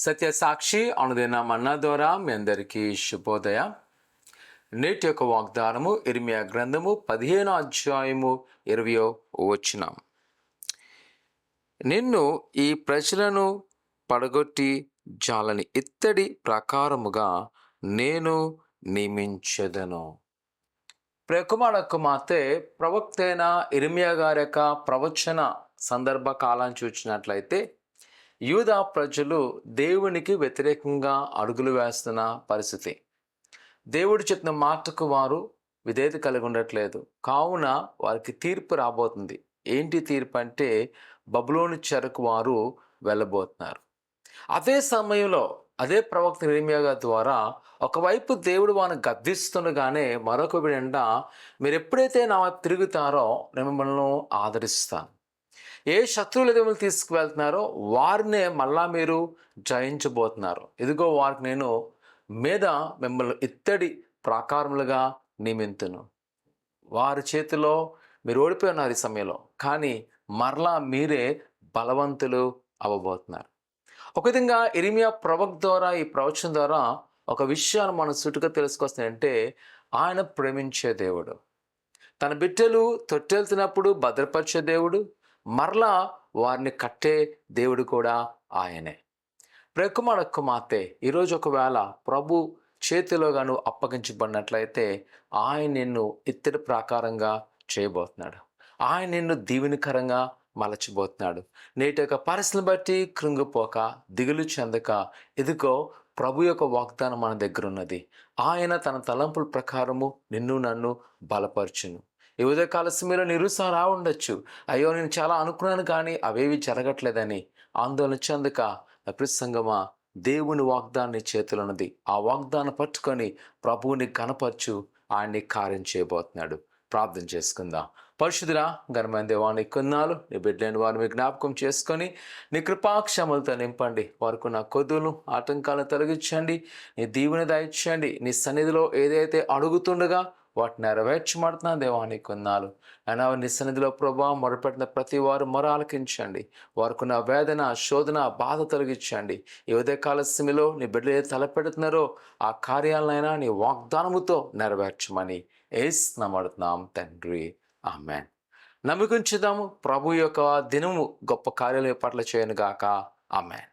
సత్యసాక్షి అనుదిన మన్నా ద్వారా మీ అందరికీ శుభోదయ. నేటి యొక్క వాగ్దానము ఇర్మియా గ్రంథము 15వ అధ్యాయము 20వ వచనం. నిన్ను ఈ ప్రజలను పడగొట్టి జాలని ఇత్తడి ప్రకారముగా నేను నియమించెదను. ప్రియకుమార కుమార్తె ప్రవక్త అయిన ఇర్మియా గారి యొక్క ప్రవచన సందర్భ కాలాన్ని చూసినట్లయితే యూదా ప్రజలు దేవునికి వ్యతిరేకంగా అడుగులు వేస్తున్న పరిస్థితి. దేవుడు చెప్పిన మాటకు వారు విధేయత కలిగి ఉండట్లేదు. కావున వారికి తీర్పు రాబోతుంది. ఏంటి తీర్పు అంటే బబులోను చెరకు వారు వెళ్ళబోతున్నారు. అదే సమయంలో అదే ప్రవక్త ఇర్మియా గారి ద్వారా ఒకవైపు దేవుడు వారిని గద్దిస్తుండగానే మరొక విధంట మీరు ఎప్పుడైతే నా వైపు తిరుగుతారో నేను మిమ్మల్ని ఆదరిస్తాను. ఏ శత్రువులు మిమ్మల్ని తీసుకువెళ్తున్నారో వారినే మళ్ళా మీరు జయించబోతున్నారు. ఇదిగో వారికి నేను మీద మిమ్మల్ని ఇత్తడి ప్రాకారములుగా నియమింతును. వారి చేతిలో మీరు ఓడిపోయినారు ఈ సమయంలో, కానీ మరలా మీరే బలవంతులు అవ్వబోతున్నారు. ఒక విధంగా ఇర్మియా ప్రవక్త ద్వారా ఈ ప్రవచనం ద్వారా ఒక విషయాన్ని మనం సుటుగా తెలుసుకొస్తాయంటే ఆయన ప్రేమించే దేవుడు, తన బిడ్డలు తొట్టెళ్తున్నప్పుడు భద్రపరిచే దేవుడు, మరలా వారిని కట్టే దేవుడు కూడా ఆయనే. ప్రియకుమార కుమార్తె, ఈరోజు ఒకవేళ ప్రభు చేతిలో గాను అప్పగించబడినట్లయితే ఆయన నిన్ను ఇత్తడి ప్రాకారంగా చేయబోతున్నాడు. ఆయన నిన్ను దీవెనకరంగా మలచబోతున్నాడు. నేటి యొక్క పరిస్థితిని బట్టి కృంగిపోక, దిగులు చెందక, ఇదిగో ప్రభు యొక్క వాగ్దానం మన దగ్గర ఉన్నది. ఆయన తన తలంపుల ప్రకారము నిన్ను నన్ను బలపరచును. ఈ ఉదయకాల సమయంలో నిరుత్సాహం రా ఉండొచ్చు. అయ్యో నేను చాలా అనుకున్నాను కానీ అవేవి జరగట్లేదని ఆందోళన చెందక, ప్రసంగమా దేవుని వాగ్దాన్ని చేతిలో ఉన్నది. ఆ వాగ్దానం పట్టుకొని ప్రభువుని కనపరచు. ఆయన్ని కార్యం చేయబోతున్నాడు. ప్రార్థన చేసుకుందాం. పరిశుద్ధుడా ఘనమైన దేవాన్ని కొన్నాళ్ళు నీ బిడ్డలైన వారిని జ్ఞాపకం చేసుకొని నీ కృపాక్షమలతో నింపండి. వారికి నా కొద్దులు ఆటంకాలను తొలగించండి. నీ దీవెన దయచేయండి. నీ సన్నిధిలో ఏదైతే అడుగుతుండగా వాటిని నెరవేర్చమంటున్నా దేవాన్ని కొన్నాళ్ళు. అయినా నీ సన్నిధిలో ప్రభా మొరపెట్టిన ప్రతి వారు మొర ఆలకించండి. వారికి నా వేదన, శోధన, బాధ తొలగించండి. ఈ ఉదయకాల సమయంలో నీ బిడ్డలు ఏది తలపెడుతున్నారో ఆ కార్యాలనైనా నీ వాగ్దానముతో నెరవేర్చమని యేసునామమున తండ్రి, ఆమేన్. నమ్మికుంచుదాము. ప్రభు యొక్క దినము గొప్ప కార్యాలు పట్ల చేయను గాక. ఆమేన్.